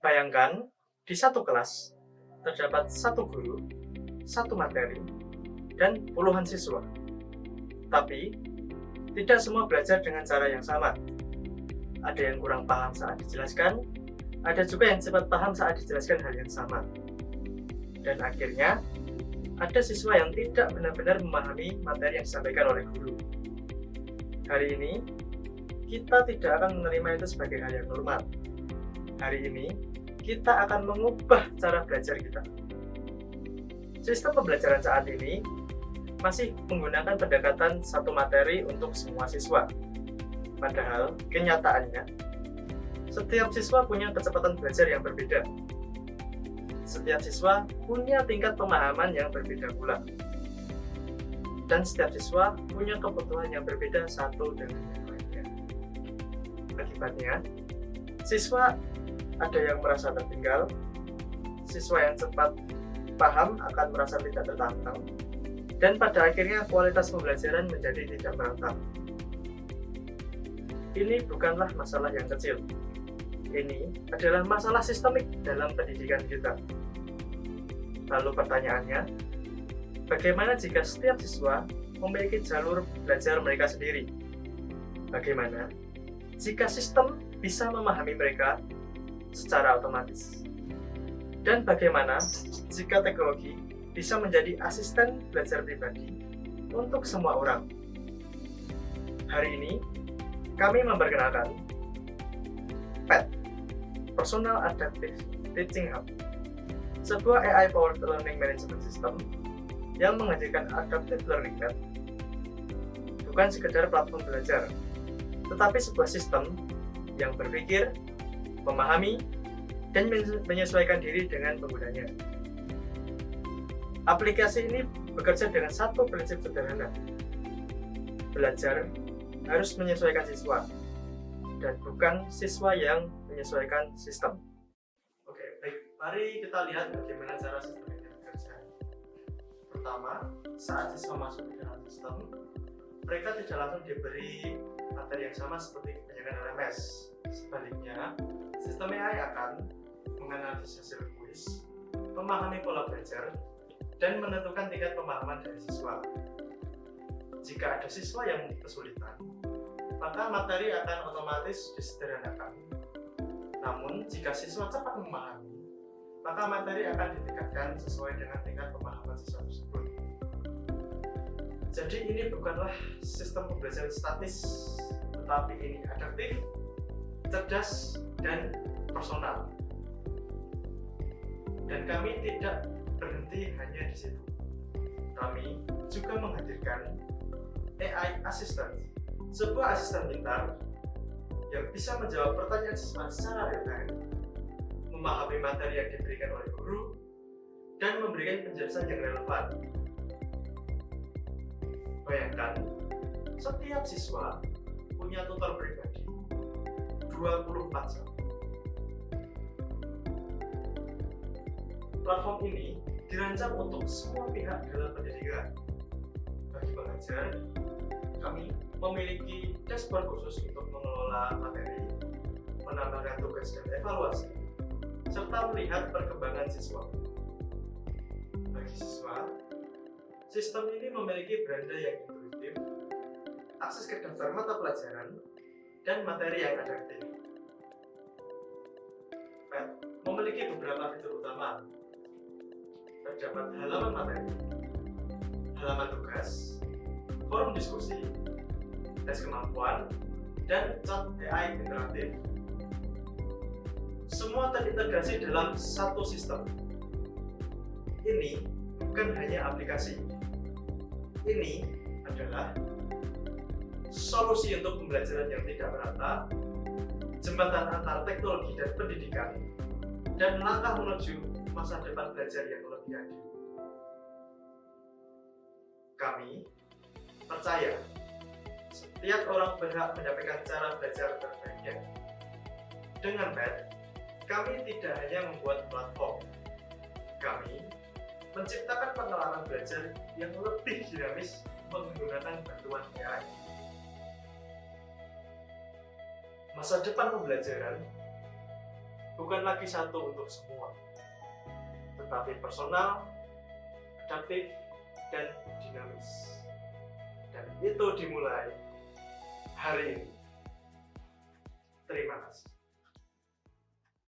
Bayangkan, di satu kelas terdapat satu guru, satu materi, dan puluhan siswa. Tapi, tidak semua belajar dengan cara yang sama. Ada yang kurang paham saat dijelaskan, ada juga yang cepat paham saat dijelaskan hal yang sama. Dan akhirnya, ada siswa yang tidak benar-benar memahami materi yang disampaikan oleh guru. Hari ini, kita tidak akan menerima itu sebagai hal yang normal. Hari ini, kita akan mengubah cara belajar kita. Sistem pembelajaran saat ini masih menggunakan pendekatan satu materi untuk semua siswa. Padahal, kenyataannya, setiap siswa punya kecepatan belajar yang berbeda. Setiap siswa punya tingkat pemahaman yang berbeda pula. Dan setiap siswa punya kebutuhan yang berbeda satu dengan yang lainnya. Akibatnya, siswa ada yang merasa tertinggal, siswa yang cepat paham akan merasa tidak tertantang, dan pada akhirnya kualitas pembelajaran menjadi tidak merata. Ini bukanlah masalah yang kecil. Ini adalah masalah sistemik dalam pendidikan kita. Lalu pertanyaannya, bagaimana jika setiap siswa memiliki jalur belajar mereka sendiri? Bagaimana jika sistem bisa memahami mereka secara otomatis? Dan bagaimana jika teknologi bisa menjadi asisten belajar pribadi untuk semua orang? Hari ini, kami memperkenalkan PAD, Personal Adaptive Teaching Hub, sebuah AI-powered learning management system yang menghadirkan Adaptive Learning Lab, bukan sekedar platform belajar, tetapi sebuah sistem yang berpikir, memahami, dan menyesuaikan diri dengan penggunanya. Aplikasi ini bekerja dengan satu prinsip sederhana. Belajar harus menyesuaikan siswa, dan bukan siswa yang menyesuaikan sistem. Oke, baik. Mari kita lihat bagaimana cara sistem ini bekerja. Pertama, saat siswa masuk ke dalam sistem, mereka tidak langsung diberi materi yang sama seperti kebanyakan LMS. Sebaliknya, sistem AI akan menganalisis hasil kuis, memahami pola belajar, dan menentukan tingkat pemahaman dari siswa. Jika ada siswa yang kesulitan, maka materi akan otomatis disederhanakan. Namun, jika siswa cepat memahami, maka materi akan ditingkatkan sesuai dengan tingkat pemahaman siswa tersebut. Jadi ini bukanlah sistem pembelajaran statis, tetapi ini adaptif, cerdas, dan personal. Dan kami tidak berhenti hanya di situ. Kami juga menghadirkan AI Assistant, sebuah asisten pintar yang bisa menjawab pertanyaan siswa secara real-time, memahami materi yang diberikan oleh guru, dan memberikan penjelasan yang relevan. Bayangkan, setiap siswa punya tutor pribadi 24 jam. Platform ini dirancang untuk semua pihak dalam pendidikan. Bagi pengajar, kami memiliki dashboard khusus untuk mengelola materi, menambahkan tugas dan evaluasi, serta melihat perkembangan siswa. Bagi siswa, sistem ini memiliki beranda yang intuitif, akses ke daftar mata pelajaran, dan materi yang adaptif. PAD memiliki beberapa fitur utama. Terdapat halaman materi, halaman tugas, forum diskusi, tes kemampuan, dan chat AI interaktif. Semua terintegrasi dalam satu sistem. Ini bukan hanya aplikasi. Ini adalah solusi untuk pembelajaran yang tidak merata, jembatan antara teknologi dan pendidikan, dan langkah menuju masa depan belajar yang lebih adil. Kami percaya setiap orang berhak mendapatkan cara belajar terbaiknya. Dengan PAD, kami tidak hanya membuat platform, kami menciptakan pengalaman belajar yang lebih dinamis menggunakan bantuan AI. Masa depan pembelajaran bukan bukan lagi satu untuk semua, tetapi personal, adaptif, dan dinamis. Dan itu dimulai hari ini.